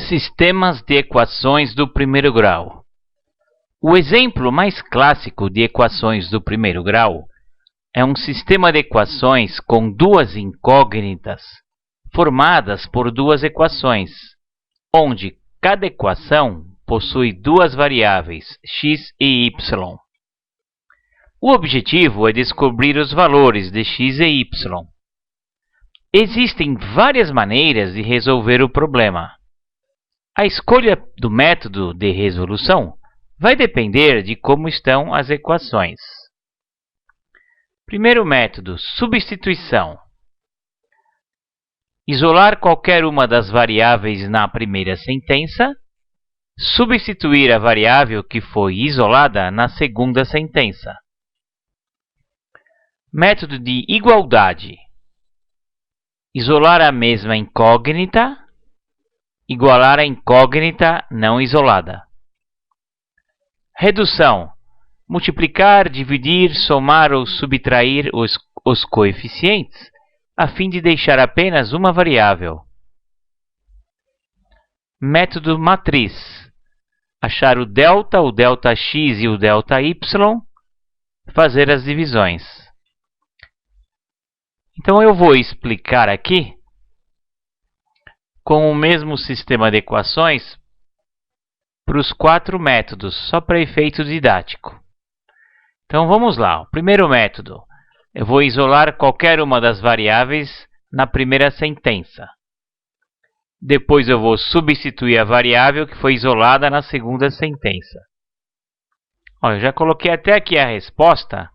Sistemas de equações do primeiro grau. O exemplo mais clássico de equações do primeiro grau é um sistema de equações com duas incógnitas formadas por duas equações, onde cada equação possui duas variáveis, x e y. O objetivo é descobrir os valores de x e y. Existem várias maneiras de resolver o problema. A escolha do método de resolução vai depender de como estão as equações. Primeiro método, substituição. Isolar qualquer uma das variáveis na primeira sentença, substituir a variável que foi isolada na segunda sentença. Método de igualdade. Isolar a mesma incógnita, igualar a incógnita não isolada. Redução. Multiplicar, dividir, somar ou subtrair os coeficientes, a fim de deixar apenas uma variável. Método matriz. Achar o delta x e o delta y, fazer as divisões. Então eu vou explicar aqui com o mesmo sistema de equações para os quatro métodos, só para efeito didático. Então vamos lá. O primeiro método, eu vou isolar qualquer uma das variáveis na primeira sentença. Depois eu vou substituir a variável que foi isolada na segunda sentença. Olha, eu já coloquei até aqui a resposta,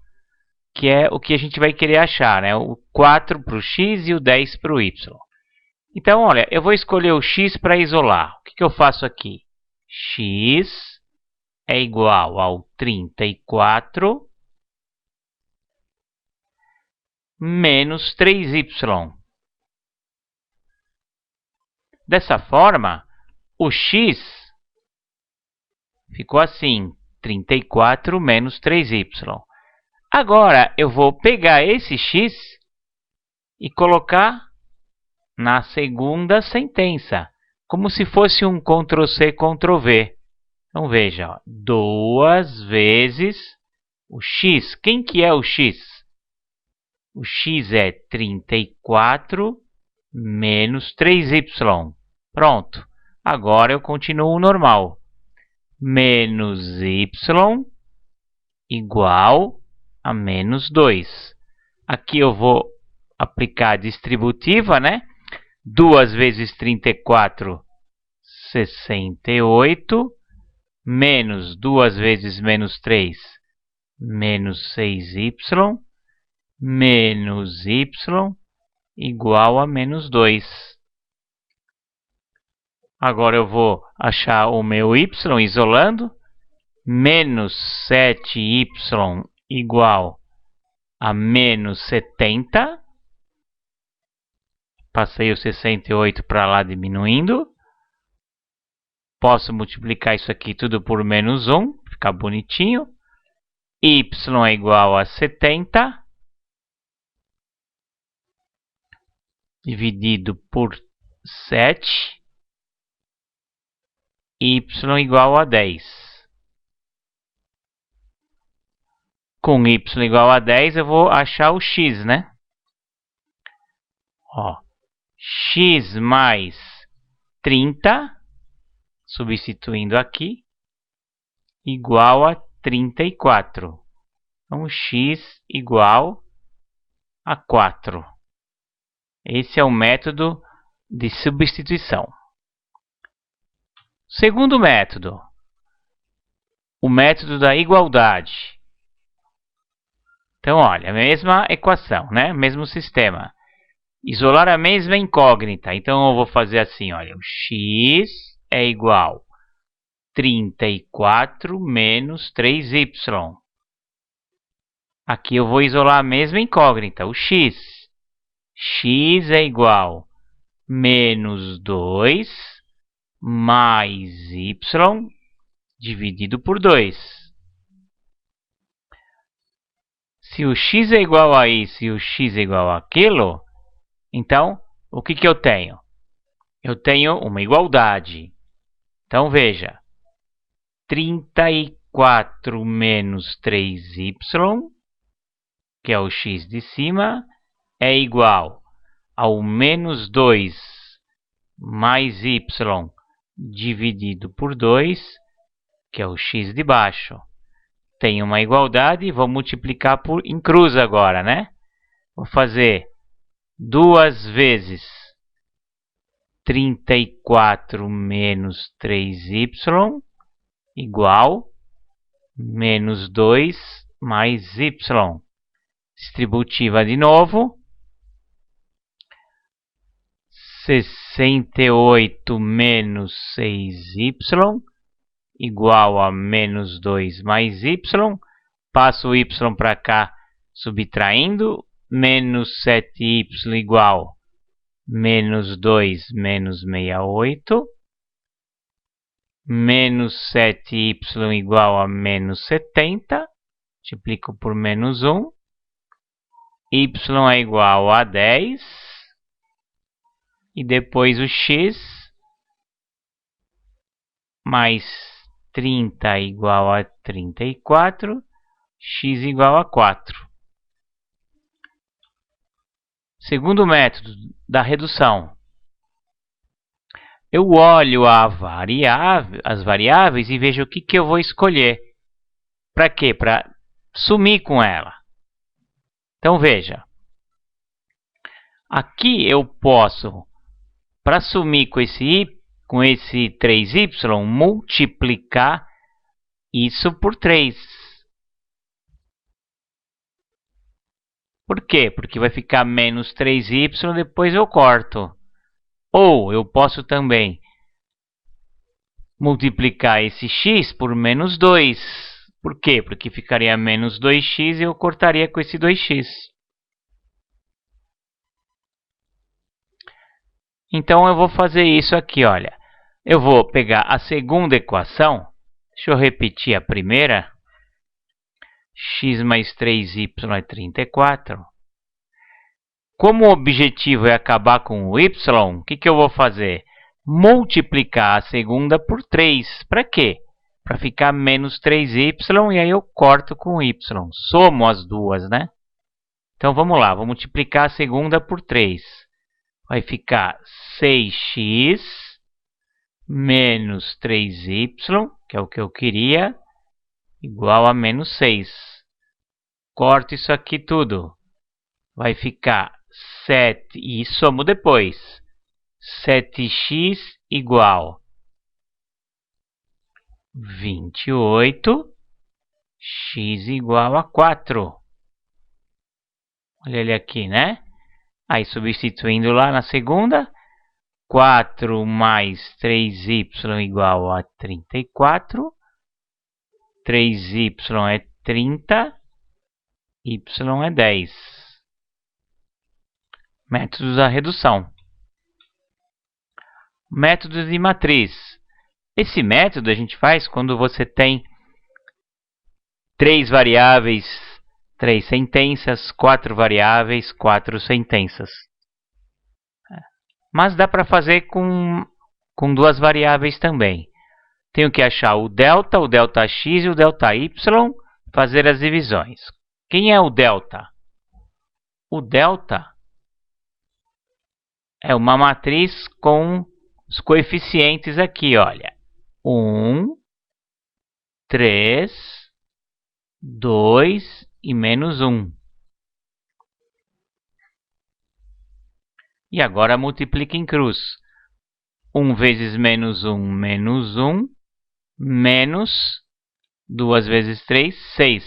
que é o que a gente vai querer achar, né? O 4 para o x e o 10 para o y. Então, olha, eu vou escolher o x para isolar. O que eu faço aqui? X é igual ao 34 menos 3y. Dessa forma, o x ficou assim, 34 menos 3y. Agora, eu vou pegar esse x e colocar na segunda sentença, como se fosse um Ctrl+C, Ctrl+V. Então, veja, ó, 2 vezes o x. Quem que é o x? O x é 34 menos 3y. Pronto. Agora eu continuo normal. Menos y igual a menos 2. Aqui eu vou aplicar a distributiva, né? 2 vezes 34, 68. Menos 2 vezes menos 3, menos 6y. Menos y igual a menos 2. Agora eu vou achar o meu y isolando. Menos 7y igual a menos 70. Passei o 68 para lá diminuindo. Posso multiplicar isso aqui tudo por menos 1, ficar bonitinho. Y é igual a 70. Dividido por 7. Y igual a 10. Com y igual a 10, eu vou achar o x, né? Ó, x mais 30, substituindo aqui, igual a 34. Então, x igual a 4. Esse é o método de substituição. Segundo método, o método da igualdade. Então, olha, a mesma equação, né? Mesmo sistema. Isolar a mesma incógnita. Então, eu vou fazer assim, olha, o x é igual a 34 menos 3y. Aqui eu vou isolar a mesma incógnita, o x. X é igual a menos 2 mais y dividido por 2. Se o x é igual a isso e o x é igual àquilo, então, o que eu tenho? Eu tenho uma igualdade. Então, veja. 34 menos 3y, que é o x de cima, é igual ao menos 2 mais y dividido por 2, que é o x de baixo. Tem uma igualdade, vou multiplicar em cruz agora, né? Vou fazer 2 vezes 34 menos 3y igual menos 2 mais y. Distributiva de novo. 68 menos 6y igual a menos 2 mais y. Passo o y para cá, subtraindo. Menos 7y igual menos 2 menos 68. Menos 7y igual a menos 70. Multiplico por menos 1. Y é igual a 10. E depois o x mais 30 igual a 34. X igual a 4. Segundo método da redução. Eu olho as variáveis e vejo o que eu vou escolher. Para quê? Para sumir com ela. Então, veja. Aqui eu posso, para sumir com esse 3y, multiplicar isso por 3. Por quê? Porque vai ficar menos 3y, depois eu corto. Ou eu posso também multiplicar esse x por menos 2. Por quê? Porque ficaria menos 2x e eu cortaria com esse 2x. Então, eu vou fazer isso aqui, olha. Eu vou pegar a segunda equação. Deixa eu repetir a primeira. X mais 3y é 34. Como o objetivo é acabar com o y, o que eu vou fazer? Multiplicar a segunda por 3. Para quê? Para ficar menos 3y e aí eu corto com y. Somo as duas, né? Então, vamos lá. Vou multiplicar a segunda por 3. Vai ficar 6x menos 3y, que é o que eu queria, igual a menos 6. Corto isso aqui tudo. Vai ficar 7, e somo depois. 7x igual 28, x igual a 4. Olha ele aqui, né? Aí, substituindo lá na segunda, 4 mais 3y igual a 34. 3y é 30. Y é 10. Métodos da redução. Método de matriz. Esse método a gente faz quando você tem 3 variáveis, 3 sentenças, 4 variáveis, 4 sentenças. Mas dá para fazer com 2 variáveis também. Tenho que achar o delta x e o delta y, fazer as divisões. Quem é o delta? O delta é uma matriz com os coeficientes aqui, olha. 1, 3, 2 e menos 1. E agora multiplica em cruz. 1 vezes menos 1, menos 1, menos 2 vezes 3, 6.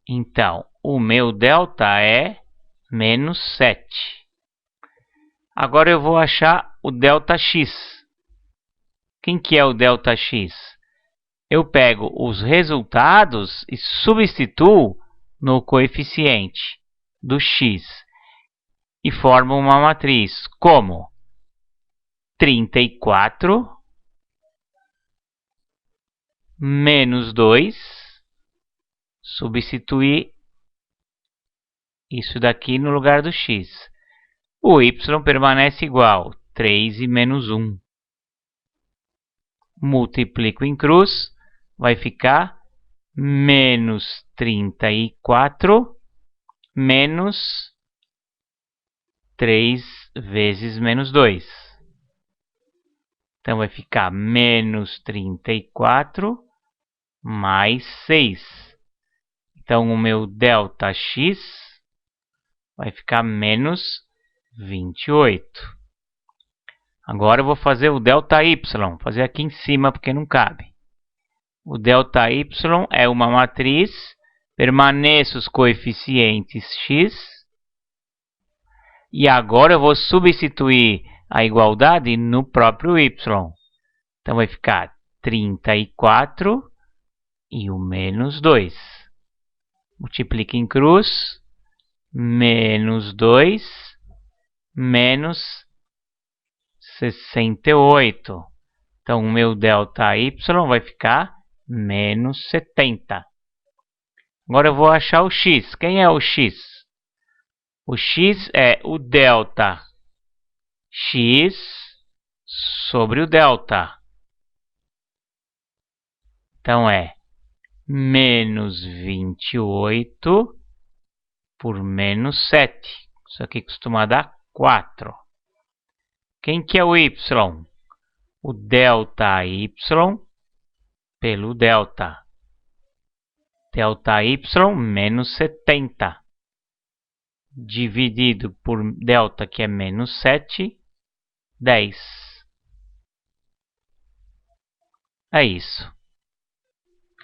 Então, o meu delta é menos 7. Agora eu vou achar o delta x. Quem que é o delta x? Eu pego os resultados e substituo no coeficiente do x. E formo uma matriz como 34 menos 2, substituir isso daqui no lugar do x. O y permanece igual, 3 e menos 1. multiplico em cruz, vai ficar menos 34 menos 3 vezes menos 2. Então, vai ficar menos 34 mais 6. Então, o meu ΔX vai ficar menos 28. Agora eu vou fazer o ΔY. Vou fazer aqui em cima porque não cabe. O ΔY é uma matriz, permaneça os coeficientes x. E agora eu vou substituir a igualdade no próprio y. Então vai ficar 34 e o menos 2. Multiplica em cruz, menos 2, menos 68. Então o meu ΔY vai ficar menos 70. Agora eu vou achar o x. Quem é o x? O x é o delta x sobre o delta. Então é menos 28 por menos 7. Isso aqui costuma dar 4. Quem que é o y? O delta y pelo delta. Delta y menos 70. Dividido por delta, que é menos 7, 10. É isso.